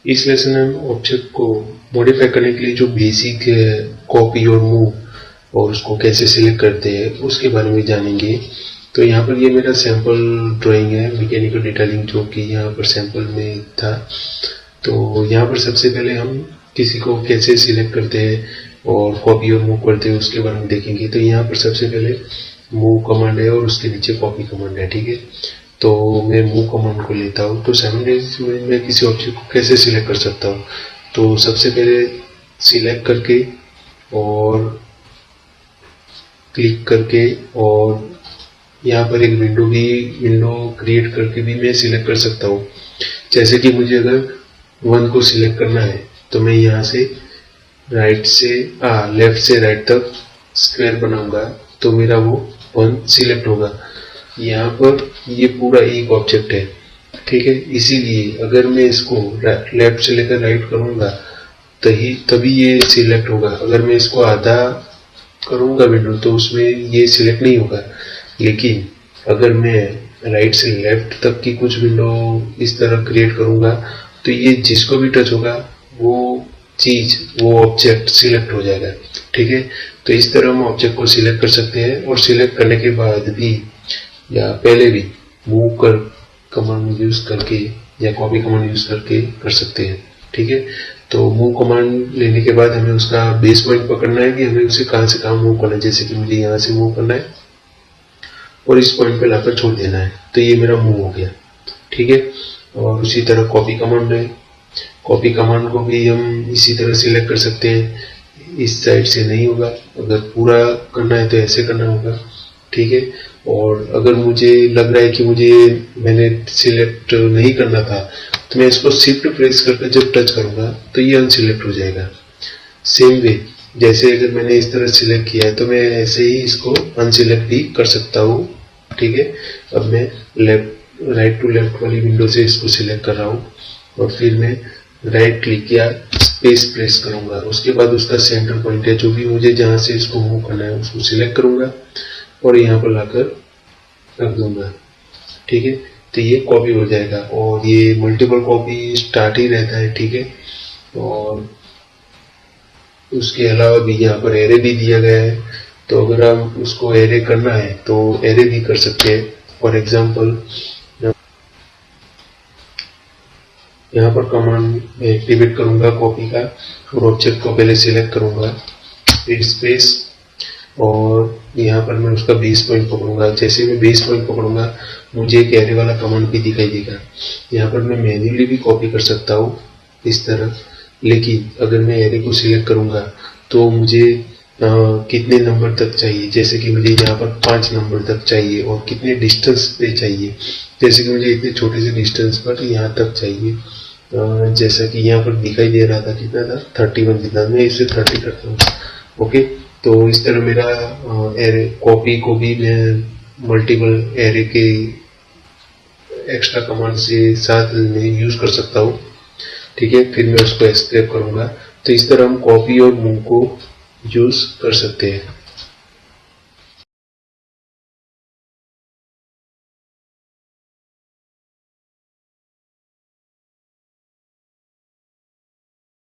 इस लेसन में हम ऑब्जेक्ट को मॉडिफाई करने के लिए जो बेसिक कॉपी और मूव और उसको कैसे सिलेक्ट करते हैं उसके बारे में जानेंगे। तो यहाँ पर ये मेरा सैंपल ड्राइंग है मैकेनिकल डिटेलिंग, जो कि यहाँ पर सैंपल में था। तो यहाँ पर सबसे पहले हम किसी को कैसे सिलेक्ट करते हैं और कॉपी और मूव करते हैं उसके बारे में देखेंगे। तो यहाँ पर सबसे पहले मूव कमांड है और उसके नीचे कॉपी कमांड है, ठीक है। तो मैं मूव कमांड को लेता हूँ। तो साइमल्टेनियसली मैं किसी ऑब्जेक्ट को कैसे सिलेक्ट कर सकता हूँ। तो सबसे पहले सिलेक्ट करके और क्लिक करके और यहाँ पर एक विंडो क्रिएट करके भी मैं सिलेक्ट कर सकता हूँ। जैसे कि मुझे अगर 1 को सिलेक्ट करना है तो मैं यहाँ से लेफ्ट से राइट तक स्क्वायर बनाऊंगा तो मेरा वो 1 सिलेक्ट होगा। यहाँ पर ये पूरा एक ऑब्जेक्ट है, ठीक है। इसीलिए अगर मैं इसको लेफ्ट से लेकर राइट करूंगा तभी ये सिलेक्ट होगा। अगर मैं इसको आधा करूंगा विंडो तो उसमें ये सिलेक्ट नहीं होगा। लेकिन अगर मैं राइट से लेफ्ट तक की कुछ विंडो इस तरह क्रिएट करूंगा तो ये जिसको भी टच होगा वो ऑब्जेक्ट सिलेक्ट हो जाएगा, ठीक है। तो इस तरह हम ऑब्जेक्ट को सिलेक्ट कर सकते हैं और सिलेक्ट करने के बाद भी या पहले भी मूव कर कमांड यूज करके या कॉपी कमांड यूज करके कर सकते हैं, ठीक है। तो मूव कमांड लेने के बाद हमें उसका बेस पॉइंट पकड़ना है कि हमें उसे कहां से कहां मूव करना है। जैसे कि मुझे यहां से मूव करना है और इस पॉइंट पे लाकर छोड़ देना है, तो ये मेरा मूव हो गया, ठीक है। और उसी तरह कॉपी कमांड है। कॉपी कमांड को भी हम इसी तरह सिलेक्ट कर सकते हैं। इस साइड से नहीं होगा, अगर पूरा करना है तो ऐसे करना होगा, ठीक है। और अगर मुझे लग रहा है कि मैंने सिलेक्ट नहीं करना था तो मैं इसको शिफ्ट प्रेस करके जब टच करूंगा तो ये अनसिलेक्ट हो जाएगा। सेम वे जैसे अगर मैंने इस तरह सिलेक्ट किया है तो मैं ऐसे ही इसको अनसिलेक्ट भी कर सकता हूँ, ठीक है। अब मैं राइट टू लेफ्ट वाली विंडो से इसको सिलेक्ट कर रहा हूँ और फिर मैं राइट क्लिक किया, स्पेस प्रेस करूंगा। उसके बाद उसका सेंटर पॉइंट है जो भी मुझे जहां से इसको मूव करना है उसको सिलेक्ट करूंगा और यहाँ पर लाकर रख दूंगा, ठीक है। तो ये कॉपी हो जाएगा और ये मल्टीपल कॉपी स्टार्ट ही रहता है, ठीक है। और उसके अलावा भी यहाँ पर एरे भी दिया गया है। तो अगर हम उसको एरे करना है तो एरे भी कर सकते हैं। फॉर एग्जाम्पल यहाँ पर कमांड एक्टिवेट करूंगा कॉपी का और ऑब्जेक्ट को पहले सिलेक्ट करूंगा, फिर स्पेस और यहाँ पर मैं उसका बेस पॉइंट पकड़ूंगा। जैसे मैं बेस पॉइंट पकड़ूंगा मुझे एक एरे वाला कमांड भी दिखाई देगा। यहाँ पर मैं मैन्युअली भी कॉपी कर सकता हूँ इस तरह, लेकिन अगर मैं एरे को सिलेक्ट करूंगा तो मुझे कितने नंबर तक चाहिए, जैसे कि मुझे यहाँ पर 5 नंबर तक चाहिए और कितने डिस्टेंस पे चाहिए। जैसे कि मुझे इतने छोटे से डिस्टेंस पर यहाँ तक चाहिए, जैसा कि यहाँ पर दिखाई दे रहा था कितना था 31 कितना, मैं इसे 30 करता हूँ, ओके। तो इस तरह मेरा एरे कॉपी को भी मैं मल्टीपल एरे के एक्स्ट्रा कमांड से साथ में यूज कर सकता हूँ, ठीक है। फिर मैं उसको एक्सक्रेप करूंगा। तो इस तरह हम कॉपी और मूव को यूज कर सकते हैं।